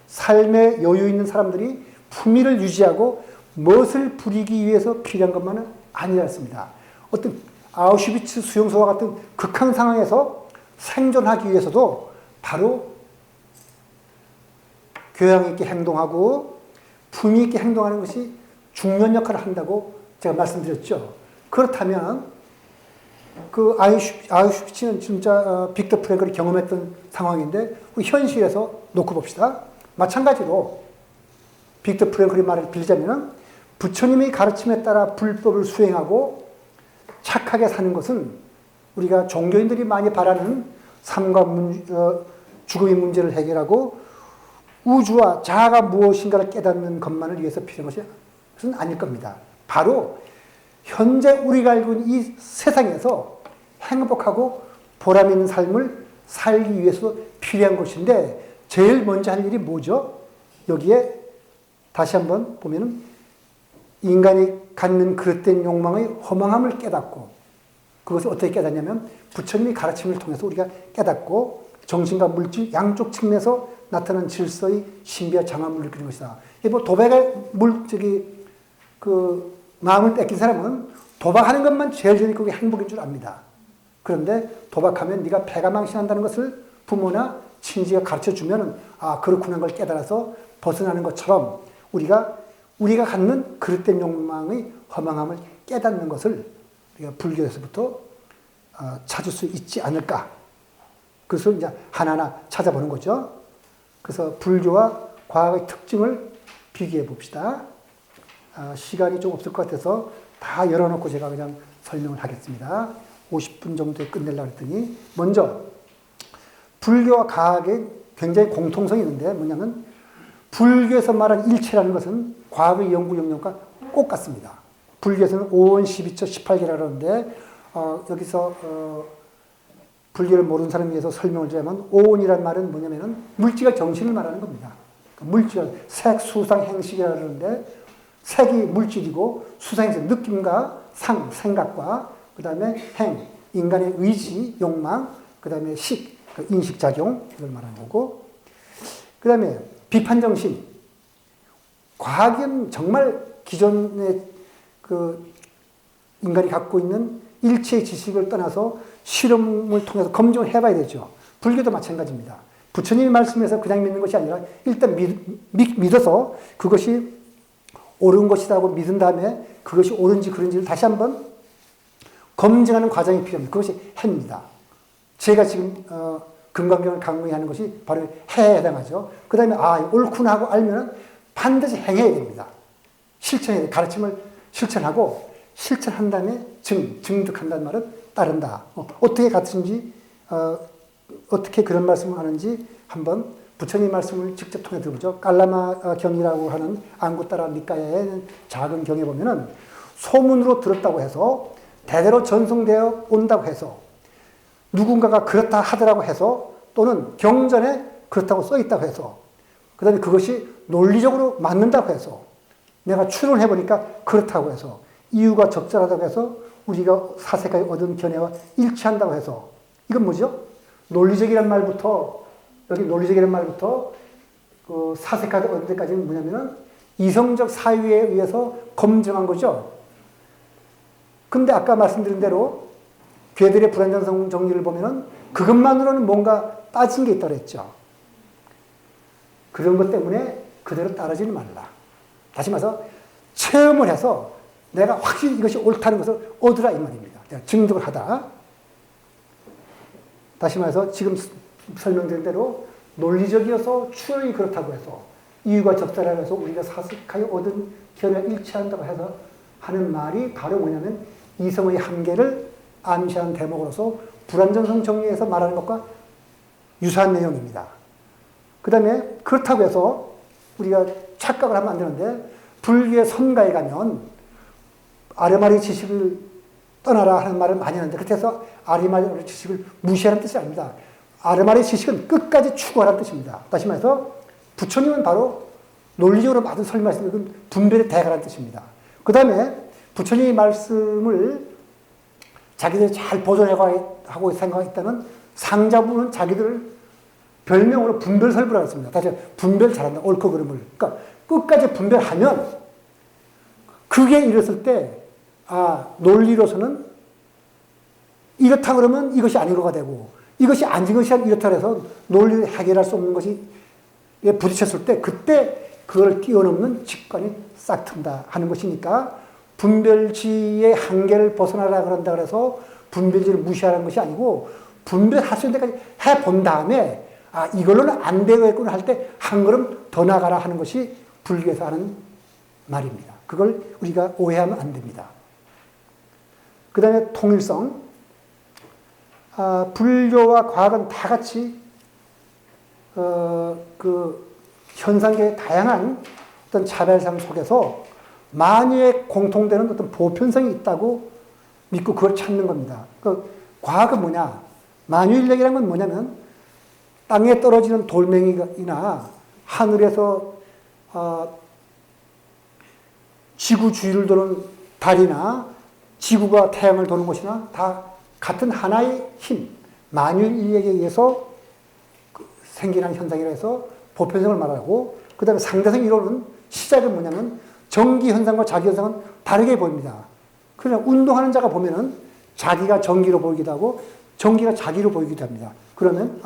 삶에 여유 있는 사람들이 품위를 유지하고 멋을 부리기 위해서 필요한 것만은 아니었습니다. 어떤 아우슈비츠 수용소와 같은 극한 상황에서 생존하기 위해서도 바로 교양 있게 행동하고 품위 있게 행동하는 것이 중요한 역할을 한다고 제가 말씀드렸죠. 그렇다면 그 아우슈비츠는 진짜 빅터 프랭클이 경험했던 상황인데 우리 현실에서 놓고 봅시다. 마찬가지로 빅터 프랭클의 말을 빌자면 부처님의 가르침에 따라 불법을 수행하고 착하게 사는 것은 우리가 종교인들이 많이 바라는 삶과 죽음의 문제를 해결하고 우주와 자아가 무엇인가를 깨닫는 것만을 위해서 필요한 것은 아닐 겁니다. 바로 현재 우리가 알고 있는 이 세상에서 행복하고 보람 있는 삶을 살기 위해서 필요한 것인데 제일 먼저 할 일이 뭐죠? 여기에 다시 한번 보면은 인간이 갖는 그릇된 욕망의 허망함을 깨닫고 그것을 어떻게 깨닫냐면 부처님의 가르침을 통해서 우리가 깨닫고 정신과 물질 양쪽 측면에서 나타난 질서의 신비와 장엄을 느끼는 것이다. 뭐 도박에 마음을 뺏긴 사람은 도박하는 것만 제일 전에 그게 행복인 줄 압니다. 그런데 도박하면 네가 패가 망신한다는 것을 부모나 친지가 가르쳐 주면은 아, 그렇구나 걸 깨달아서 벗어나는 것처럼 우리가 갖는 그릇된 욕망의 허망함을 깨닫는 것을 우리가 불교에서부터 찾을 수 있지 않을까. 그래서 이제 하나하나 찾아보는 거죠. 그래서 불교와 과학의 특징을 비교해 봅시다. 시간이 좀 없을 것 같아서 다 열어놓고 제가 그냥 설명을 하겠습니다. 50분 정도에 끝내려고 했더니 먼저 불교와 과학의 굉장히 공통성이 있는데 뭐냐면 불교에서 말하는 일체라는 것은 과학의 연구 영역과 꼭 같습니다. 불교에서는 5원 12초 18개라고 하는데 여기서 불교를 모르는 사람을 위해서 설명을 드리자면 5원이라는 말은 뭐냐면은 물질과 정신을 말하는 겁니다. 물질, 색, 수상, 행식이라고 하는데 색이 물질이고 수상행식, 느낌과 상, 생각과 그 다음에 행, 인간의 의지, 욕망, 그 다음에 식, 인식작용 이걸 말하는 거고 그 다음에 비판정신. 과학은 정말 기존의 인간이 갖고 있는 일체의 지식을 떠나서 실험을 통해서 검증을 해봐야 되죠. 불교도 마찬가지입니다. 부처님의 말씀에서 그냥 믿는 것이 아니라 일단 믿어서 그것이 옳은 것이라고 믿은 다음에 그것이 옳은지 그른지를 다시 한번 검증하는 과정이 필요합니다. 그것이 해입니다. 제가 지금 금강경을 강의하는 것이 바로 해에 해당하죠. 그 다음에 옳구나 하고 알면은 반드시 행해야 됩니다. 실천해야 돼요. 가르침을 실천하고 실천한 다음에 증득한다는 말은 따른다. 어떻게 같은지 어떻게 그런 말씀을 하는지 한번 부처님 말씀을 직접 통해 들어보죠. 깔라마 경이라고 하는 앙구따라 니까야의 작은 경에 보면은 소문으로 들었다고 해서 대대로 전송되어 온다고 해서 누군가가 그렇다 하더라고 해서 또는 경전에 그렇다고 써 있다고 해서 그 다음에 그것이 논리적으로 맞는다고 해서 내가 추론해 보니까 그렇다고 해서 이유가 적절하다고 해서 우리가 사색하여 얻은 견해와 일치한다고 해서 이건 뭐죠? 논리적이란 말부터 여기 논리적이란 말부터 사색하여 얻은 데까지는 뭐냐면은 이성적 사유에 의해서 검증한 거죠. 근데 아까 말씀드린 대로 괴들의 불완전성 정리를 보면은 그것만으로는 뭔가 빠진 게 있다고 했죠. 그런 것 때문에 그대로 따르지 말라. 다시 말해서 체험을 해서 내가 확실히 이것이 옳다는 것을 얻으라 이 말입니다. 증득을 하다. 다시 말해서 지금 설명드린 대로 논리적이어서 추론이 그렇다고 해서 이유가 적절하고 해서 우리가 사색하여 얻은 견해가 일치한다고 해서 하는 말이 바로 뭐냐면 이성의 한계를 암시한 대목으로서 불완전성 정리에서 말하는 것과 유사한 내용입니다. 그 다음에 그렇다고 해서 우리가 착각을 하면 안 되는데 불교의 선가에 가면 아르마리 지식을 떠나라 하는 말을 많이 하는데 그렇게 해서 아르마리 지식을 무시하는 뜻이 아닙니다. 아르마리 지식은 끝까지 추구하라는 뜻입니다. 다시 말해서 부처님은 바로 논리적으로 많은 설명하시는 분별의 대가라는 뜻입니다. 그 다음에 부처님의 말씀을 자기들이 잘 보존하고 생각했다는 상자부는 자기들을 별명으로 분별설부라고 했습니다. 다시 분별 잘한다. 옳고 그름을. 그러니까 끝까지 분별하면 그게 이랬을 때 논리로서는 이렇다 그러면 이것이 아닌 거가 되고 이것이 아닌 것이 이렇다 해서 논리를 해결할 수 없는 것이 부딪혔을 때 그때 그걸 뛰어넘는 직관이 싹 튼다 하는 것이니까 분별지의 한계를 벗어나라 그런다 그래서 분별지를 무시하는 것이 아니고 분별할 수 있는 데까지 해본 다음에 이걸로는 안 되겠구나 할 때 한 걸음 더 나가라 하는 것이 불교에서 하는 말입니다. 그걸 우리가 오해하면 안 됩니다. 그 다음에 통일성. 불교와 과학은 다 같이 현상계의 다양한 어떤 차별상 속에서 만유에 공통되는 어떤 보편성이 있다고 믿고 그걸 찾는 겁니다. 과학은 뭐냐? 만유인력이라는 건 뭐냐면 땅에 떨어지는 돌멩이나 하늘에서 지구 주위를 도는 달이나 지구가 태양을 도는 것이나 다 같은 하나의 힘, 만유인력에 의해서 생기는 현상이라 해서 보편성을 말하고, 그 다음에 상대성 이론은 시작은 뭐냐면 정기 현상과 자기 현상은 다르게 보입니다. 그냥 운동하는 자가 보면은 자기가 정기로 보이기도 하고 정기가 자기로 보이기도 합니다. 그러면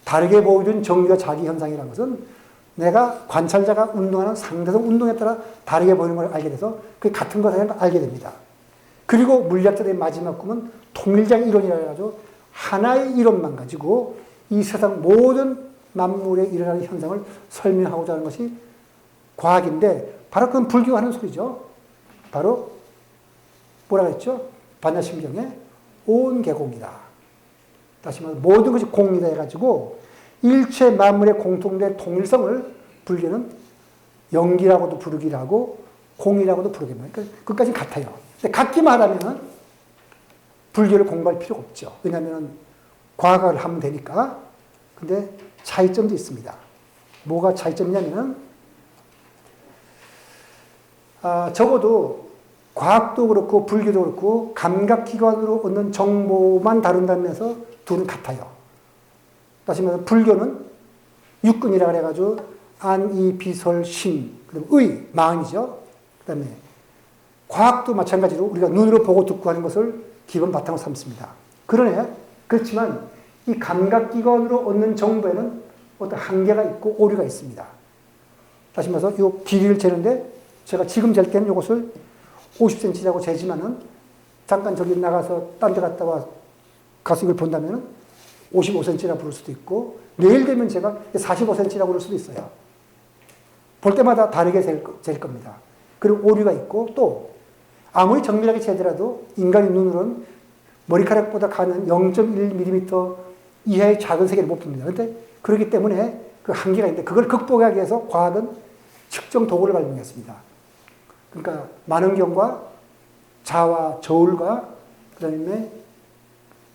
다르게 보이던 정기가 자기 현상이라는 것은 내가 관찰자가 운동하는 상대성 운동에 따라 다르게 보이는 걸 알게 돼서 그게 같은 것을 알게 됩니다. 그리고 물리학자들의 마지막 꿈은 통일적 이론이라 해가지고 하나의 이론만 가지고 이 세상 모든 만물에 일어나는 현상을 설명하고자 하는 것이 과학인데, 바로 그건 불교가 하는 소리죠. 바로 뭐라고 했죠? 반야심경에 온개공이다. 다시 말해서 모든 것이 공이다 해가지고 일체 만물의 공통된 통일성을 불교는 영기라고도 부르기도 하고 공이라고도 부르기도 합니다. 그러니까 그것까지는 같아요. 근데 같기만 하다면 불교를 공부할 필요가 없죠. 왜냐하면 과학을 하면 되니까. 근데 차이점도 있습니다. 뭐가 차이점이냐면 적어도 과학도 그렇고 불교도 그렇고 감각기관으로 얻는 정보만 다룬다면서 둘은 같아요. 다시 말해서 불교는 육근이라 그래가지고 안, 이, 비, 설, 신, 그다음에 의, 마음이죠. 그 다음에 과학도 마찬가지로 우리가 눈으로 보고 듣고 하는 것을 기본 바탕으로 삼습니다. 그렇지만 이 감각기관으로 얻는 정보에는 어떤 한계가 있고 오류가 있습니다. 다시 말해서 이 길이를 재는데 제가 지금 잴 때는 이것을 50cm라고 재지만은 잠깐 저기 나가서 딴 데 갔다가 가서 이걸 본다면은 55cm라고 부를 수도 있고, 내일 되면 제가 45cm라고 부를 수도 있어요. 볼 때마다 다르게 잴 겁니다. 그리고 오류가 있고, 또 아무리 정밀하게 재더라도 인간의 눈으로는 머리카락보다 가는 0.1mm 이하의 작은 세계를 못 봅니다. 그런데 그렇기 때문에 그 한계가 있는데, 그걸 극복하기 위해서 과학은 측정 도구를 발명했습니다. 그러니까 만원경과 자와 저울과 그다음에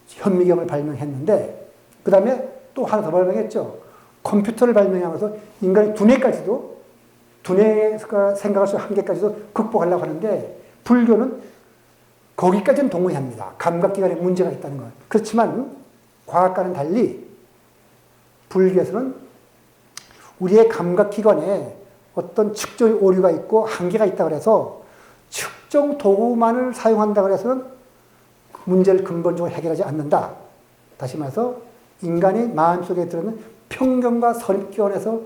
현미경을 발명했는데, 그 다음에 또 하나 더 발명했죠. 컴퓨터를 발명하면서 인간의 두뇌가 생각할 수 있는 한계까지도 극복하려고 하는데, 불교는 거기까지는 동의합니다. 감각기관에 문제가 있다는 것. 그렇지만 과학과는 달리 불교에서는 우리의 감각기관에 어떤 측정의 오류가 있고 한계가 있다고 해서 측정 도구만을 사용한다고 해서는 문제를 근본적으로 해결하지 않는다. 다시 말해서 인간의 마음속에 들어있는 편견과 선입견에서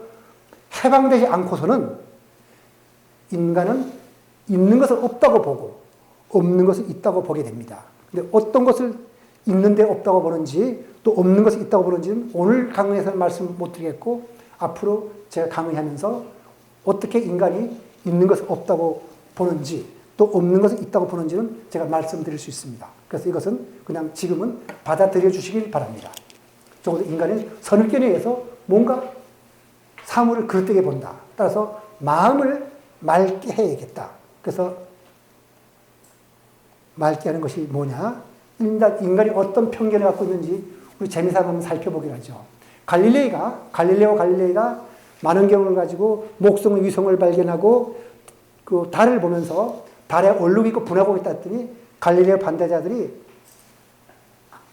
해방되지 않고서는 인간은 있는 것을 없다고 보고 없는 것을 있다고 보게 됩니다. 근데 어떤 것을 있는데 없다고 보는지 또 없는 것을 있다고 보는지는 오늘 강의에서는 말씀 못 드리겠고, 앞으로 제가 강의하면서 어떻게 인간이 있는 것을 없다고 보는지 또 없는 것을 있다고 보는지는 제가 말씀드릴 수 있습니다. 그래서 이것은 그냥 지금은 받아들여 주시길 바랍니다. 적어도 인간은 선입견에 의해서 뭔가 사물을 그릇되게 본다. 따라서 마음을 맑게 해야겠다. 그래서 맑게 하는 것이 뭐냐? 인간이 어떤 편견을 갖고 있는지 우리 재미삼아 한번 살펴보기로 하죠. 갈릴레오 갈릴레이가 만원경을 가지고 목성의 위성을 발견하고 그 달을 보면서 달에 얼룩이 있고 분화구가 있다 했더니 갈릴레오 반대자들이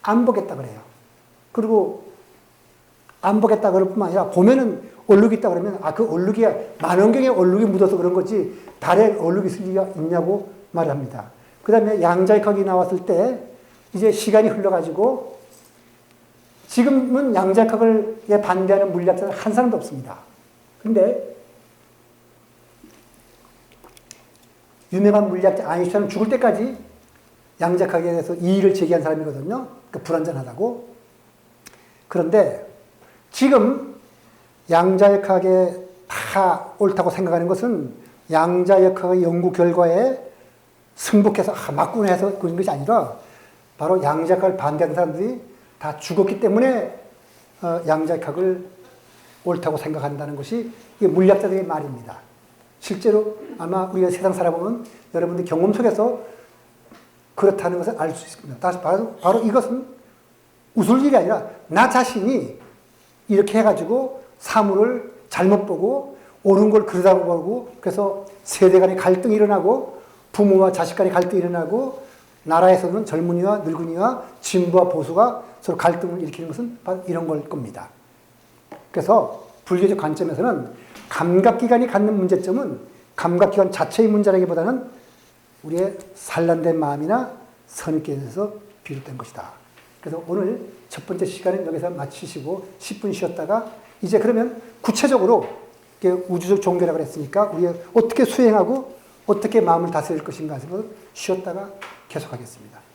안 보겠다 그래요. 그리고 안 보겠다 그럴 뿐만 아니라 보면은 얼룩이 있다 그러면 그 얼룩이 만원경에 얼룩이 묻어서 그런 거지 달에 얼룩이 있을 리가 있냐고 말을 합니다. 그 다음에 양자역학이 나왔을 때 이제 시간이 흘러가지고 지금은 양자역학에 반대하는 물리학자는 한 사람도 없습니다. 근데 유명한 물리학자 아인슈타인은 죽을 때까지 양자역학에 대해서 이의를 제기한 사람이거든요. 그러니까 불완전하다고. 그런데 지금 양자역학에 다 옳다고 생각하는 것은 양자역학의 연구 결과에 승복해서 맞구나 그런 것이 아니라 바로 양자역학을 반대하는 사람들이 다 죽었기 때문에 양자역학을 옳다고 생각한다는 것이 이게 물리학자들의 말입니다. 실제로 아마 우리가 세상 살아보면 여러분들 경험 속에서 그렇다는 것을 알 수 있습니다. 바로 이것은 웃을 일이 아니라 나 자신이 이렇게 해가지고 사물을 잘못 보고 옳은 걸 그러다고 보고 그래서 세대 간의 갈등이 일어나고 부모와 자식 간의 갈등이 일어나고 나라에서는 젊은이와 늙은이와 진보와 보수가 서로 갈등을 일으키는 것은 바로 이런 걸 겁니다. 그래서 불교적 관점에서는 감각기관이 갖는 문제점은 감각기관 자체의 문제라기보다는 우리의 산란된 마음이나 선입견에서 비롯된 것이다. 그래서 오늘 첫 번째 시간은 여기서 마치시고 10분 쉬었다가 이제 그러면 구체적으로 우주적 종교라고 했으니까 우리가 어떻게 수행하고 어떻게 마음을 다스릴 것인가 해서 쉬었다가 계속하겠습니다.